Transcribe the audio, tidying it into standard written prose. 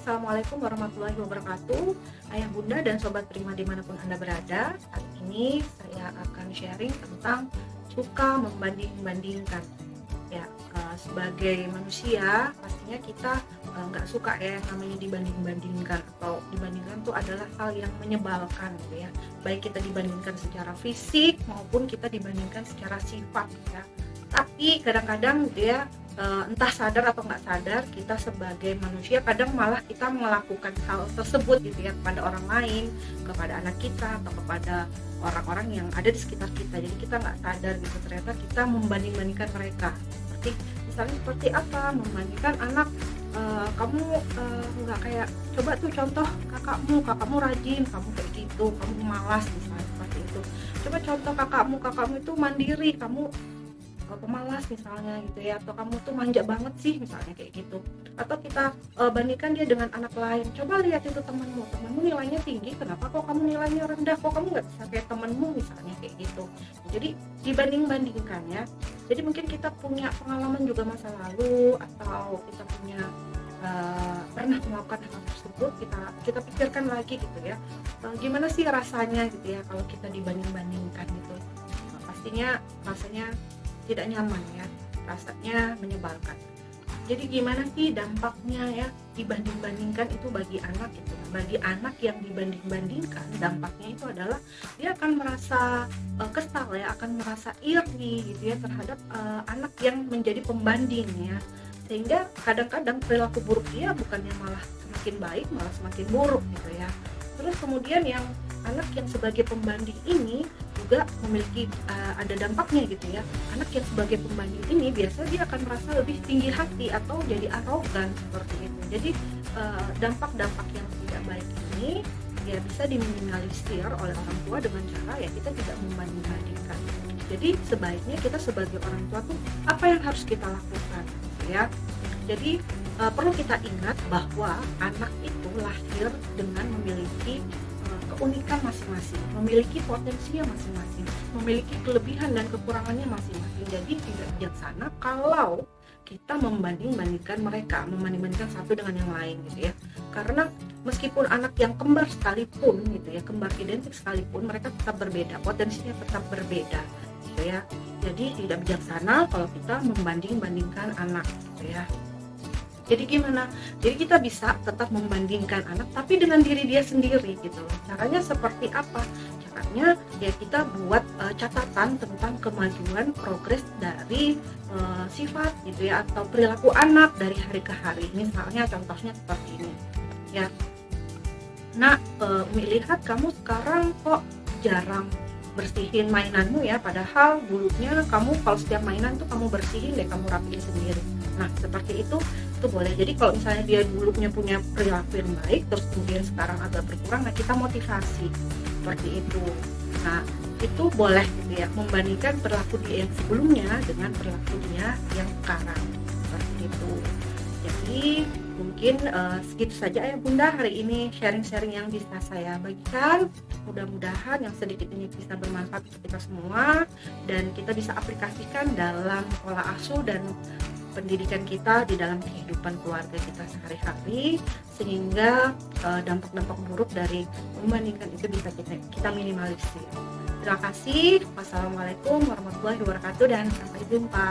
Assalamualaikum warahmatullahi wabarakatuh. Ayah bunda dan sobat prima dimanapun Anda berada. Saat ini saya akan sharing tentang suka membanding-bandingkan. Ya, sebagai manusia pastinya kita nggak suka ya yang namanya dibanding-bandingkan, atau dibandingkan itu adalah hal yang menyebalkan gitu ya. Baik kita dibandingkan secara fisik maupun kita dibandingkan secara sifat ya. Tapi kadang-kadang dia entah sadar atau nggak sadar, kita sebagai manusia kadang malah kita melakukan hal tersebut gitu ya kepada orang lain, kepada anak kita atau kepada orang-orang yang ada di sekitar kita. Jadi kita nggak sadar gitu, ternyata kita membanding-bandingkan mereka. Seperti apa? Membandingkan anak, kamu nggak kayak, coba tuh contoh kakakmu rajin, kamu kayak gitu, kamu malas misalnya seperti itu. Coba contoh kakakmu itu mandiri, kamu pemalas misalnya gitu ya, atau kamu tuh manja banget sih misalnya kayak gitu. Atau kita bandingkan dia dengan anak lain, coba lihat itu temanmu nilainya tinggi, kenapa kok kamu nilainya rendah, kok kamu nggak bisa kayak temanmu misalnya kayak gitu. Jadi dibanding-bandingkan ya. Jadi mungkin kita punya pengalaman juga masa lalu, atau kita punya pernah melakukan hal tersebut, kita pikirkan lagi gitu ya, gimana sih rasanya gitu ya kalau kita dibanding-bandingkan gitu. Pastinya rasanya tidak nyaman ya, rasanya menyebalkan. Jadi gimana sih dampaknya ya dibanding-bandingkan itu bagi anak gitu. Bagi anak yang dibanding-bandingkan, dampaknya itu adalah dia akan merasa kesal ya, akan merasa iri gitu ya terhadap anak yang menjadi pembanding ya. Sehingga kadang-kadang perilaku buruk dia bukannya malah semakin baik, malah semakin buruk gitu ya. Terus kemudian yang anak yang sebagai pembanding ini juga memiliki ada dampaknya gitu ya. Anak yang sebagai pembanding ini biasa dia akan merasa lebih tinggi hati atau jadi arogan seperti itu. Jadi dampak-dampak yang tidak baik ini ya bisa diminimalisir oleh orang tua dengan cara ya kita tidak membanding-bandingkan. Jadi sebaiknya kita sebagai orang tua tuh apa yang harus kita lakukan gitu ya. Jadi perlu kita ingat bahwa anak itu lahir dengan memiliki keunikan masing-masing, memiliki potensinya masing-masing, memiliki kelebihan dan kekurangannya masing-masing. Jadi tidak bijaksana kalau kita membanding-bandingkan mereka, membanding-bandingkan satu dengan yang lain gitu ya. Karena meskipun anak yang kembar sekalipun gitu ya, kembar identik sekalipun, mereka tetap berbeda, potensinya tetap berbeda gitu ya. Jadi tidak bijaksana kalau kita membanding-bandingkan anak gitu ya. Jadi gimana? Jadi kita bisa tetap membandingkan anak tapi dengan diri dia sendiri gitu. Caranya seperti apa? Caranya ya kita buat catatan tentang kemajuan progres dari sifat gitu ya, atau perilaku anak dari hari ke hari. Misalnya contohnya seperti ini. Ya. Nah, lihat kamu sekarang kok jarang bersihin mainanmu ya, padahal dulunya kamu kalau setiap mainan tuh kamu bersihin deh, kamu rapiin sendiri. Nah seperti itu boleh. Jadi kalau misalnya dia dulunya punya perilaku yang baik, terus kemudian sekarang agak berkurang, nah kita motivasi seperti itu. Nah itu boleh gitu ya, membandingkan perilaku dia yang sebelumnya dengan perilaku dia yang sekarang seperti itu. Jadi mungkin segitu saja ya bunda hari ini sharing-sharing yang bisa saya bagikan. Mudah-mudahan yang sedikit ini bisa bermanfaat untuk kita semua dan kita bisa aplikasikan dalam pola asuh dan pendidikan kita di dalam kehidupan keluarga kita sehari-hari, sehingga dampak-dampak buruk dari membandingkan itu bisa kita minimalisir. Terima kasih. Wassalamualaikum warahmatullahi wabarakatuh dan sampai jumpa.